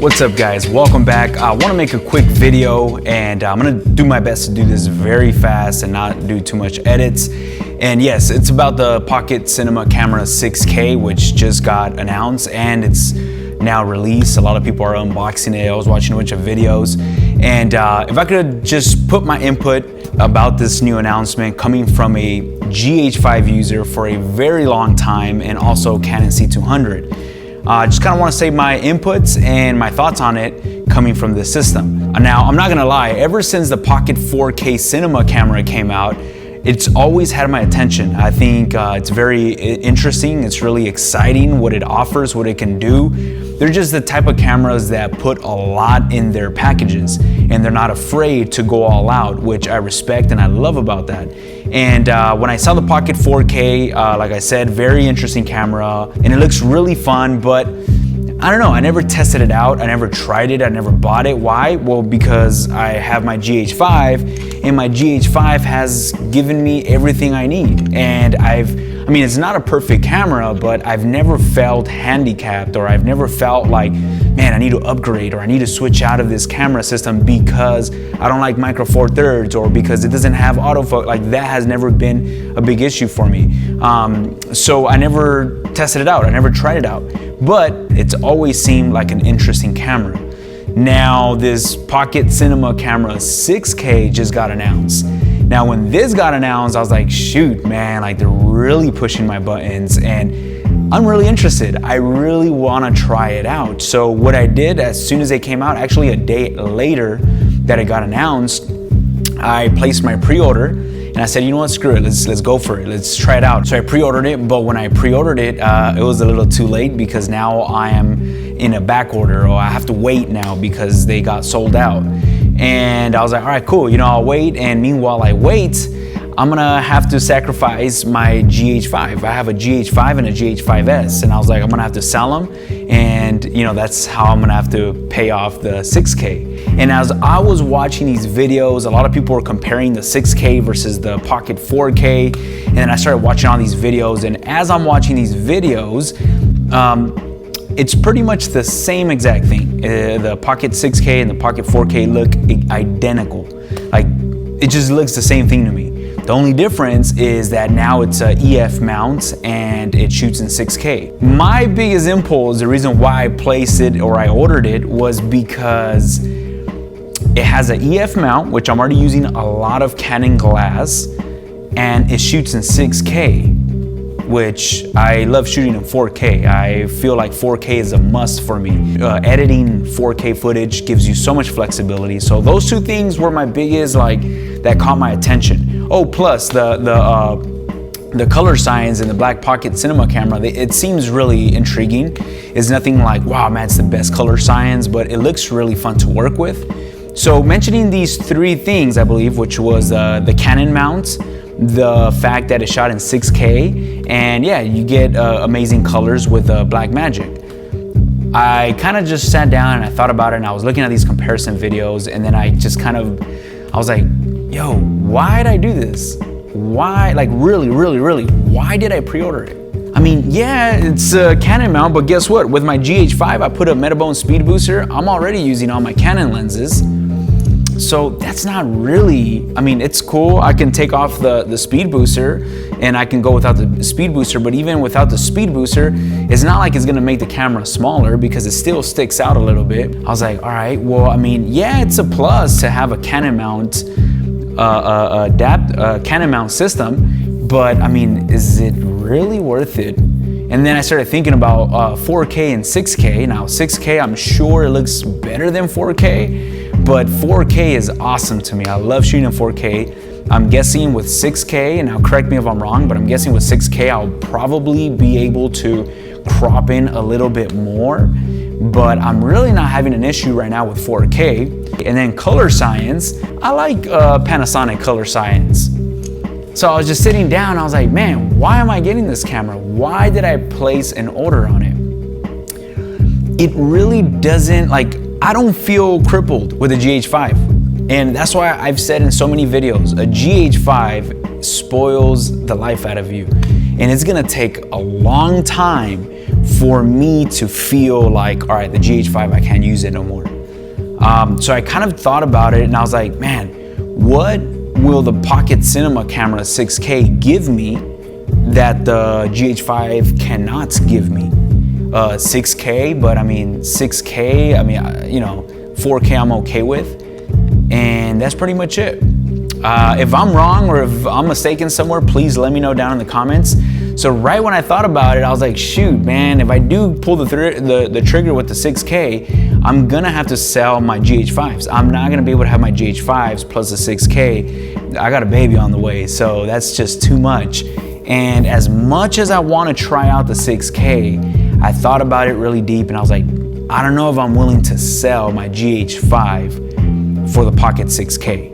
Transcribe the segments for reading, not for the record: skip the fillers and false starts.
What's up guys, welcome back. I want to make a quick video and I'm going to do my best to do this very fast and not do too much edits. And yes, it's about the Pocket Cinema Camera 6K, which just got announced and it's now released. A lot of people are unboxing it. I was watching a bunch of videos, and if I could just put my input about this new announcement coming from a GH5 user for a very long time and also Canon C200. Just kind of want to say my inputs and my thoughts on it coming from this system. Now, I'm not gonna lie, ever since the Pocket 4K cinema camera came out, it's always had my attention. I think it's very interesting. It's really exciting what it offers, what it can do. They're just the type of cameras that put a lot in their packages and they're not afraid to go all out, which I respect and I love about that. And when I saw the Pocket 4K, like I said, very interesting camera and it looks really fun, but I don't know, I never tested it out, I never tried it, I never bought it. Why? Well, because I have my GH5 and my GH5 has given me everything I need. And I mean, it's not a perfect camera, but I've never felt handicapped or I've never felt like, man, I need to upgrade or I need to switch out of this camera system because I don't like micro four thirds or because it doesn't have autofocus. Like that has never been a big issue for me. So I never tested it out, I never tried it out, but it's always seemed like an interesting camera. Now this Pocket Cinema Camera 6K just got announced. Now when this got announced, I was like, shoot, man, like they're really pushing my buttons and I'm really interested. I really want to try it out. So what I did as soon as it came out, actually a day later that it got announced, I placed my pre-order and I said, you know what, screw it, let's go for it, let's try it out. So I pre-ordered it, but when I pre-ordered it, it was a little too late because now I am in a back order or I have to wait now because they got sold out. And I was like, all right, cool, you know, I'll wait. And meanwhile I wait, I'm gonna have to sacrifice my GH5. I have a GH5 and a GH5S, and I was like, I'm gonna have to sell them, and you know, that's how I'm gonna have to pay off the 6K. And as I was watching these videos, a lot of people were comparing the 6K versus the Pocket 4K, and then I started watching all these videos, and as I'm watching these videos, it's pretty much the same exact thing. The Pocket 6K and the Pocket 4K look identical. Like, it just looks the same thing to me. The only difference is that now it's a EF mount and it shoots in 6K. My biggest impulse, the reason why I placed it or I ordered it, was because it has an EF mount, which I'm already using a lot of Canon glass, and it shoots in 6K, which I love shooting in 4K. I feel like 4K is a must for me. Editing 4K footage gives you so much flexibility. So those two things were my biggest, that caught my attention. Oh, plus the color science in the black Pocket Cinema camera, it seems really intriguing. It's nothing like, wow, man, it's the best color science, but it looks really fun to work with. So mentioning these three things, I believe, which was the Canon mount, the fact that it shot in 6K, and yeah, you get amazing colors with Blackmagic. I kind of just sat down and I thought about it and I was looking at these comparison videos, and then I was like, yo, why did I do this? Why, like really, why did I pre-order it? I mean, yeah, it's a Canon mount, but guess what? With my GH5, I put a Metabone speed booster. I'm already using all my Canon lenses. So that's not really, I mean, it's cool. I can take off the speed booster and I can go without the speed booster, but even without the speed booster, it's not like it's gonna make the camera smaller because it still sticks out a little bit. I was like, all right, well, I mean, yeah, it's a plus to have a Canon mount, Canon mount system, but I mean, is it really worth it? And then I started thinking about 4K and 6K. Now 6K, I'm sure it looks better than 4K, but 4K is awesome to me. I love shooting in 4K. I'm guessing with 6K, and now correct me if I'm wrong, but I'm guessing with 6K, I'll probably be able to crop in a little bit more, but I'm really not having an issue right now with 4K. And then color science, I like Panasonic color science. So I was just sitting down, I was like, man, why am I getting this camera? Why did I place an order on it? It really doesn't, I don't feel crippled with a GH5. And that's why I've said in so many videos, a GH5 spoils the life out of you. and it's gonna take a long time for me to feel like, all right, the GH5, I can't use it no more. So I kind of thought about it, and I was like, man, what will the Pocket Cinema Camera 6K give me that the GH5 cannot give me? 6K, but I mean 6K, I mean, you know, 4K I'm okay with, and that's pretty much it. If I'm wrong or if I'm mistaken somewhere, please let me know down in the comments. So right when I thought about it, I was like, shoot, man, if I do pull the trigger with the 6K, I'm gonna have to sell my GH5s. I'm not gonna be able to have my GH5s plus the 6K. I got a baby on the way, so that's just too much. And as much as I wanna try out the 6K, I thought about it really deep, and I was like, I don't know if I'm willing to sell my GH5 for the Pocket 6K.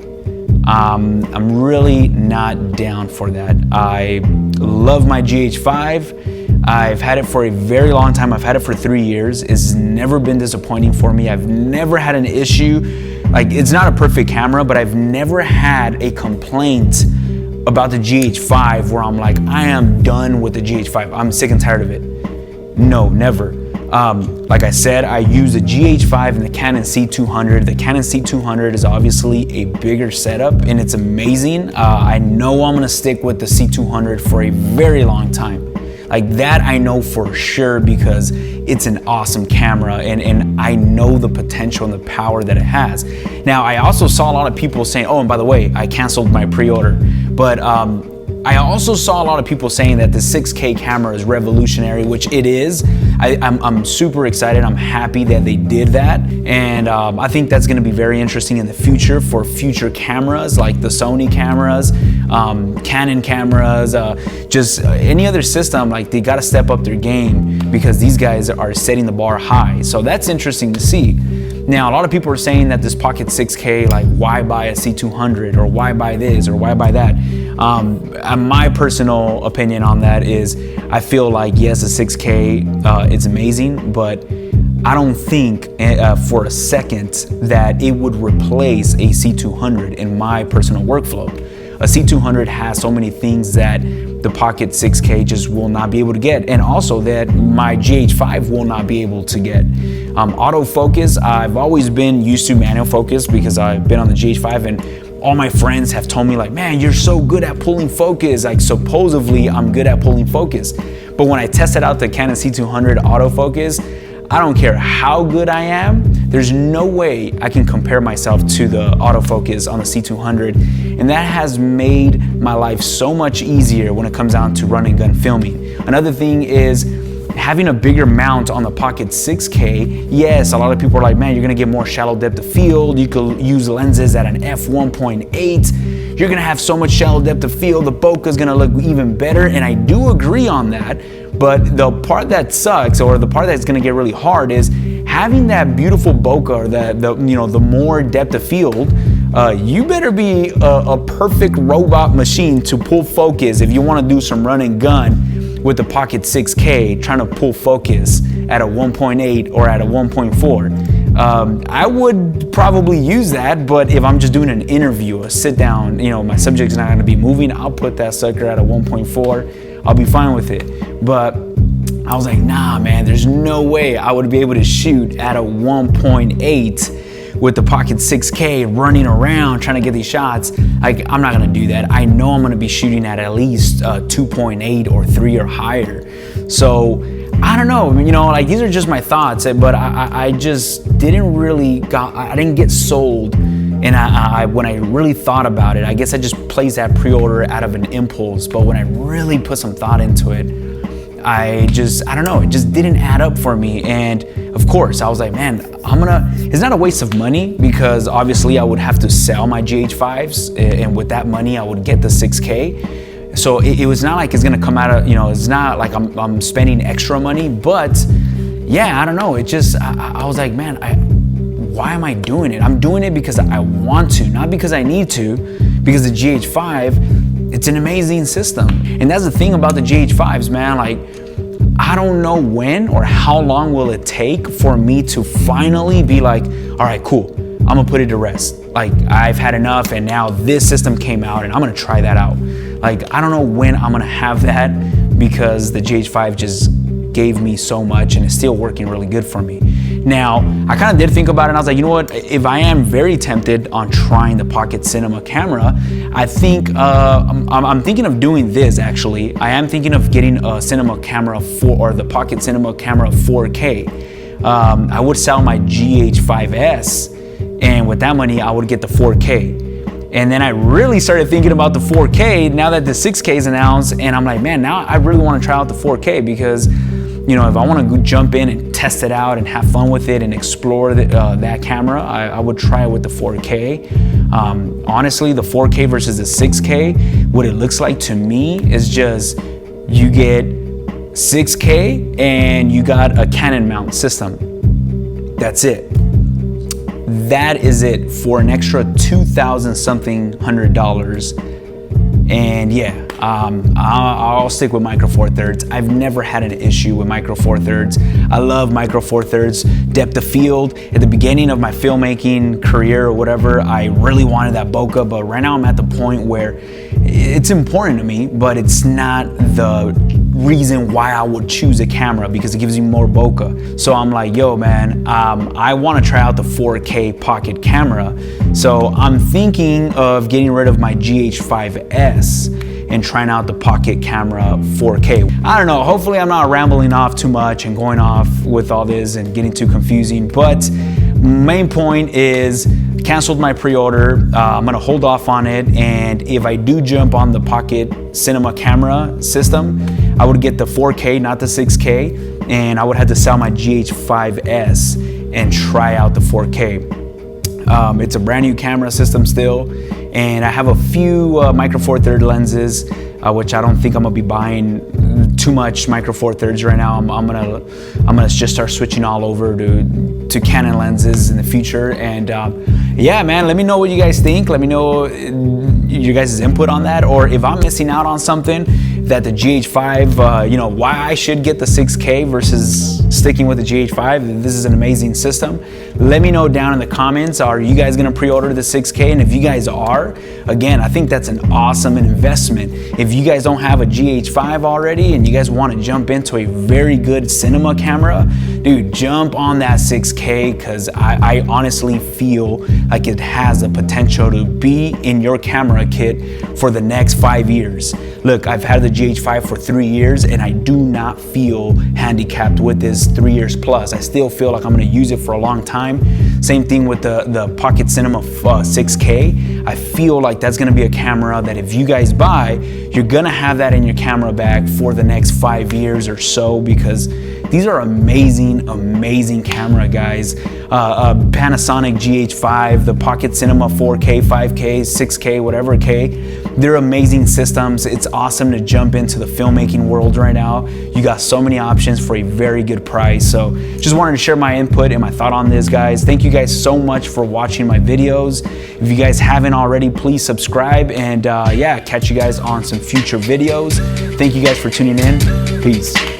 I'm really not down for that. I love my GH5. I've had it for a very long time. I've had it for 3 years. It's never been disappointing for me. I've never had an issue. Like, it's not a perfect camera, but I've never had a complaint about the GH5 where I'm like, I am done with the GH5. I'm sick and tired of it. No, never. Like I said, I use the GH5 and the Canon C200. The Canon C200 is obviously a bigger setup, and it's amazing. I know I'm gonna stick with the C200 for a very long time. Like that I know for sure, because it's an awesome camera, and I know the potential and the power that it has. Now, I also saw a lot of people saying, oh, and by the way, I canceled my pre-order, but I also saw a lot of people saying that the 6K camera is revolutionary, which it is. I'm super excited. I'm happy that they did that. And I think that's gonna be very interesting in the future for future cameras, like the Sony cameras, Canon cameras, just any other system. Like, they gotta step up their game, because these guys are setting the bar high. So that's interesting to see. Now, a lot of people are saying that this Pocket 6K, like, why buy a C200, or why buy this, or why buy that? My personal opinion on that is, I feel like, yes, the 6K, it's amazing, but I don't think for a second that it would replace a C200 in my personal workflow. A C200 has so many things that the Pocket 6K just will not be able to get, and also that my GH5 will not be able to get. Autofocus, I've always been used to manual focus because I've been on the GH5, and all my friends have told me, like, man, you're so good at pulling focus. Like, supposedly I'm good at pulling focus. But when I tested out the Canon C200 autofocus, I don't care how good I am, there's no way I can compare myself to the autofocus on the C200. And that has made my life so much easier when it comes down to run and gun filming. Another thing is having a bigger mount on the Pocket 6K. Yes, a lot of people are like, man, you're gonna get more shallow depth of field. You could use lenses at an f1.8. You're gonna have so much shallow depth of field. The bokeh's gonna look even better. And I do agree on that. But the part that sucks, or the part that's gonna get really hard, is having that beautiful bokeh, or the more depth of field. You better be a perfect robot machine to pull focus if you wanna do some run and gun with the Pocket 6K, trying to pull focus at a 1.8 or at a 1.4. I would probably use that, but if I'm just doing an interview, a sit down, my subject's not gonna be moving, I'll put that sucker at a 1.4. I'll be fine with it. But I was like, nah, man, there's no way I would be able to shoot at a 1.8 with the Pocket 6K running around trying to get these shots. Like, I'm not gonna do that. I know I'm gonna be shooting at least 2.8 or 3 or higher. So I don't know, like, these are just my thoughts, but I just didn't really I didn't get sold. And when I really thought about it, I guess I just placed that pre-order out of an impulse. But when I really put some thought into it, I don't know, it just didn't add up for me. And of course, I was like, man, it's not a waste of money, because obviously I would have to sell my GH5s, and with that money, I would get the 6K. So it was not like it's gonna come out of, it's not like I'm spending extra money. But yeah, I don't know, it just, I was like, man, why am I doing it? I'm doing it because I want to, not because I need to, because the GH5, it's an amazing system. And that's the thing about the GH5s, man. Like, I don't know when or how long will it take for me to finally be like, all right, cool, I'm gonna put it to rest. Like, I've had enough, and now this system came out, and I'm gonna try that out. Like, I don't know when I'm gonna have that, because the GH5 just gave me so much and it's still working really good for me. Now, I kind of did think about it and I was like, you know what, if I am very tempted on trying the Pocket Cinema camera, I think I'm thinking of doing this actually. I am thinking of getting a Cinema Camera 4 or the Pocket Cinema Camera 4K. I would sell my GH5S, and with that money I would get the 4K. And then I really started thinking about the 4K now that the 6K is announced, and I'm like, man, now I really want to try out the 4K because, you know, if I want to jump in and test it out and have fun with it and explore that camera, I would try it with the 4K. Honestly, the 4K versus the 6K, what it looks like to me is just you get 6K and you got a Canon mount system. That's it. That is it for an extra $2,000 something $100. And yeah, I'll stick with Micro Four Thirds. I've never had an issue with Micro Four Thirds. I love Micro Four Thirds. Depth of field. At the beginning of my filmmaking career or whatever, I really wanted that bokeh, but right now I'm at the point where it's important to me, but it's not the reason why I would choose a camera because it gives you more bokeh. So I'm like, yo man, I want to try out the 4K pocket camera. So I'm thinking of getting rid of my GH5S and trying out the pocket camera 4K. I don't know, hopefully I'm not rambling off too much and going off with all this and getting too confusing, but main point is canceled my pre-order. I'm gonna hold off on it, and if I do jump on the Pocket Cinema camera system, I would get the 4K, not the 6K, and I would have to sell my GH5S and try out the 4K. It's a brand new camera system still, and I have a few Micro Four Thirds lenses, which I don't think I'm gonna be buying too much Micro Four Thirds right now. I'm gonna just start switching all over to Canon lenses in the future. And yeah, man, let me know what you guys think. Let me know your guys' input on that, or if I'm missing out on something that the GH5, you know, why I should get the 6K versus sticking with the GH5. This is an amazing system. Let me know down in the comments, are you guys gonna pre-order the 6K? And if you guys are, again, I think that's an awesome investment. If you guys don't have a GH5 already and you guys wanna jump into a very good cinema camera, dude, jump on that 6K, because I honestly feel like it has the potential to be in your camera kit for the next 5 years. Look, I've had the GH5 for 3 years and I do not feel handicapped with this 3 years plus. I still feel like I'm gonna use it for a long time. Same thing with the Pocket Cinema 6K. I feel like that's gonna be a camera that if you guys buy, you're gonna have that in your camera bag for the next 5 years or so, because these are amazing, amazing camera, guys. Panasonic GH5, the Pocket Cinema 4K, 5K, 6K, whatever K, they're amazing systems. It's awesome to jump into the filmmaking world right now. You got so many options for a very good price. So just wanted to share my input and my thought on this, guys. Thank you guys so much for watching my videos. If you guys haven't already, please subscribe, and yeah, catch you guys on some future videos. Thank you guys for tuning in. Peace.